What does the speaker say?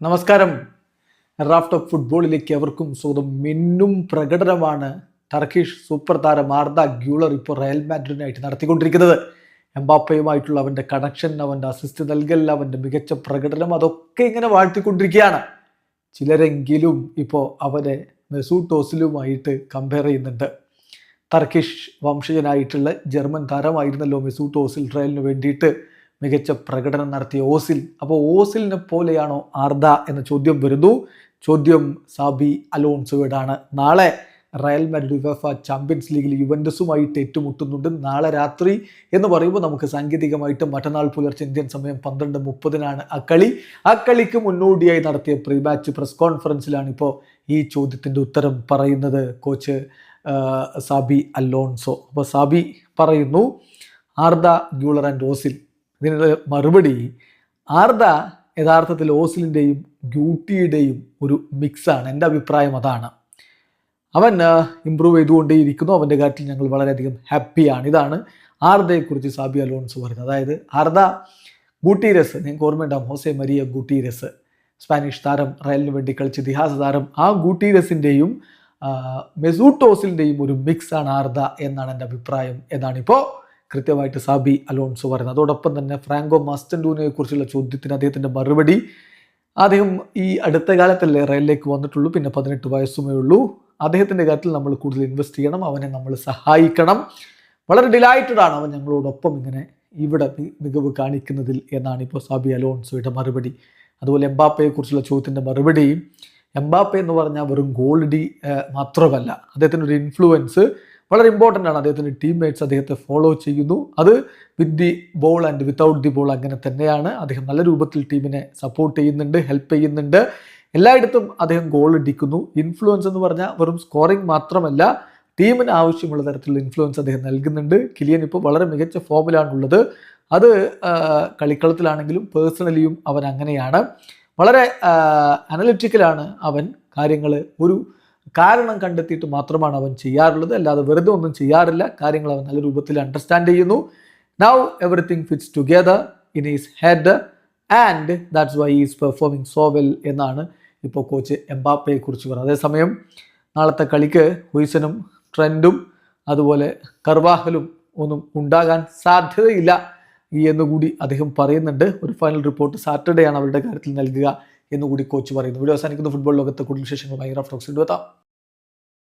നമസ്കാരം. Raft of ഫുട്ബോളിലേക്ക് അവർക്കും സ്വന്തം മിന്നും പ്രകടനമാണ് ടർക്കിഷ് സൂപ്പർ താരം ആർദ ഗ്യൂളർ ഇപ്പോൾ റയൽ മാഡ്രിഡിനായിട്ട് നടത്തിക്കൊണ്ടിരിക്കുന്നത്. എംബാപ്പയുമായിട്ടുള്ള അവൻ്റെ കണക്ഷൻ, അവൻ്റെ അസിസ്റ്റ് നൽകൽ, അവൻ്റെ മികച്ച പ്രകടനം അതൊക്കെ ഇങ്ങനെ വാഴ്ത്തിക്കൊണ്ടിരിക്കുകയാണ്. ചിലരെങ്കിലും ഇപ്പോൾ അവനെ മെസൂട്ട് ഓസിലുമായിട്ട് കമ്പയർ ചെയ്യുന്നുണ്ട്. ടർക്കിഷ് വംശജനായിട്ടുള്ള ജർമ്മൻ താരമായിരുന്നല്ലോ മെസൂട്ട് ഓസിൽ റയലിന് വേണ്ടിയിട്ട് മികച്ച പ്രകടനം നടത്തിയ ഓസിൽ. അപ്പോൾ ഓസിലിനെ പോലെയാണോ ആർദ എന്ന ചോദ്യം വരുന്നു. ചോദ്യം സാബി അലോൺസോയോടാണ്. നാളെ റയൽ മാഡ്രിഡ് യുവേഫ ചാമ്പ്യൻസ് ലീഗിൽ യുവൻറ്റസുമായിട്ട് ഏറ്റുമുട്ടുന്നുണ്ട്. നാളെ രാത്രി എന്ന് പറയുമ്പോൾ നമുക്ക് സാങ്കേതികമായിട്ട് മറ്റന്നാൾ പുലർച്ചെ ഇന്ത്യൻ സമയം 12:30 ആ കളി. ആ കളിക്ക് മുന്നോടിയായി നടത്തിയ പ്രീ മാച്ച് പ്രസ് കോൺഫറൻസിലാണ് ഇപ്പോൾ ഈ ചോദ്യത്തിൻ്റെ ഉത്തരം പറയുന്നത് കോച്ച് സാബി അലോൺസോ. അപ്പോൾ സാബി പറയുന്നു ആർദ ഗ്യൂളർ ആൻഡ് ഓസിൽ. ഇതിനുള്ള മറുപടി, ആർദ യഥാർത്ഥത്തിൽ ഓസിലിൻ്റെയും ഗ്യൂട്ടിയുടെയും ഒരു മിക്സാണ്. എൻ്റെ അഭിപ്രായം അതാണ്. അവൻ ഇമ്പ്രൂവ് ചെയ്തുകൊണ്ടേയിരിക്കുന്നു. അവൻ്റെ കാര്യത്തിൽ ഞങ്ങൾ വളരെയധികം ഹാപ്പിയാണ്. ഇതാണ് ആർദയെക്കുറിച്ച് സാബി അലോൺസോ പറയുന്നത്. അതായത് ആർദ ഗൂട്ടീരസ്, നിങ്ങൾക്ക് ഓർമ്മയുണ്ടാവും, ഹോസെ മരിയ ഗൂട്ടീരസ്, സ്പാനിഷ് താരം, റയലിന് വേണ്ടി കളിച്ച ഇതിഹാസ താരം. ആ ഗൂട്ടീരസിൻ്റെയും മെസൂട്ട് ഓസിലിൻ്റെയും ഒരു മിക്സാണ് ആർദ എന്നാണ് എൻ്റെ അഭിപ്രായം എന്നാണിപ്പോൾ കൃത്യമായിട്ട് സാബി അലോൺസോ പറയുന്നത്. അതോടൊപ്പം തന്നെ ഫ്രാങ്കോ മാസ്റ്റൻഡൂനെ കുറിച്ചുള്ള ചോദ്യത്തിന് അദ്ദേഹത്തിൻ്റെ മറുപടി, അദ്ദേഹം ഈ അടുത്ത കാലത്തല്ലേ റയലിലേക്ക് വന്നിട്ടുള്ളൂ, പിന്നെ 18 വയസ്സുമേ ഉള്ളൂ. അദ്ദേഹത്തിൻ്റെ കാര്യത്തിൽ നമ്മൾ കൂടുതൽ ഇൻവെസ്റ്റ് ചെയ്യണം, അവനെ നമ്മൾ സഹായിക്കണം. വളരെ ഡിലൈറ്റഡ് ആണ് അവൻ ഞങ്ങളോടൊപ്പം ഇങ്ങനെ ഇവിടെ മികവ് കാണിക്കുന്നതിൽ എന്നാണ് ഇപ്പോൾ സാബി അലോൺസോയുടെ മറുപടി. അതുപോലെ എംബാപ്പയെക്കുറിച്ചുള്ള ചോദ്യത്തിൻ്റെ മറുപടി, എംബാപ്പെ എന്ന് പറഞ്ഞാൽ വെറും ഗോൾഡി മാത്രമല്ല, അദ്ദേഹത്തിനൊരു ഇൻഫ്ലുവൻസ് വളരെ ഇമ്പോർട്ടൻ്റ് ആണ്. അദ്ദേഹത്തിൻ്റെ ടീംമേറ്റ്സ് അദ്ദേഹത്തെ ഫോളോ ചെയ്യുന്നു. അത് with the ball and without the ball അങ്ങനെ തന്നെയാണ്. അദ്ദേഹം നല്ല രൂപത്തിൽ ടീമിനെ സപ്പോർട്ട് ചെയ്യുന്നുണ്ട്, ഹെൽപ്പ് ചെയ്യുന്നുണ്ട്. എല്ലായിടത്തും അദ്ദേഹം ഗോൾ അടിക്കുന്നു. ഇൻഫ്ലുവൻസ് എന്ന് പറഞ്ഞാൽ വെറും സ്കോറിങ് മാത്രമല്ല, ടീമിന് ആവശ്യമുള്ള തരത്തിലുള്ള ഇൻഫ്ലുവൻസ് അദ്ദേഹം നൽകുന്നുണ്ട്. കിലിയൻ ഇപ്പോൾ വളരെ മികച്ച ഫോമിലാണുള്ളത്. അത് കളിക്കളത്തിലാണെങ്കിലും പേഴ്സണലിയും അവൻ അങ്ങനെയാണ്. വളരെ അനലിറ്റിക്കലാണ് അവൻ. കാര്യങ്ങൾ ഒരു കാരണം കണ്ടെത്തിയിട്ട് മാത്രമാണ് അവൻ ചെയ്യാറുള്ളത്, അല്ലാതെ വെറുതെ ഒന്നും ചെയ്യാറില്ല. കാര്യങ്ങൾ അവൻ നല്ല രൂപത്തിൽ അണ്ടർസ്റ്റാൻഡ് ചെയ്യുന്നു. Now everything fits together in his head and that's why is performing so well എന്നാണ് ഇപ്പോൾ കോച്ച് എംബാപ്പയെ കുറിച്ച് പറയുന്നത്. അതേസമയം നാളത്തെ കളിക്ക് ഹുയ്സനും ട്രെൻഡും അതുപോലെ കർവാഹലും ഒന്നും ഉണ്ടാകാൻ സാധ്യതയില്ല എന്നുകൂടി അദ്ദേഹം പറയുന്നുണ്ട്. ഒരു ഫൈനൽ റിപ്പോർട്ട് സാറ്റർഡേ ആണ് അവരുടെ കാര്യത്തിൽ നൽകുക എന്നുകൂടി കോച്ച് പറയുന്നു. വീഡിയോ അവസാനിക്കുന്ന ഫുട്ബോൾ ലോകത്തെ കൂടുതൽ വിശേഷങ്ങളുമായി റാഫ്റ്റ് ടോക്സിൽ എത്താം.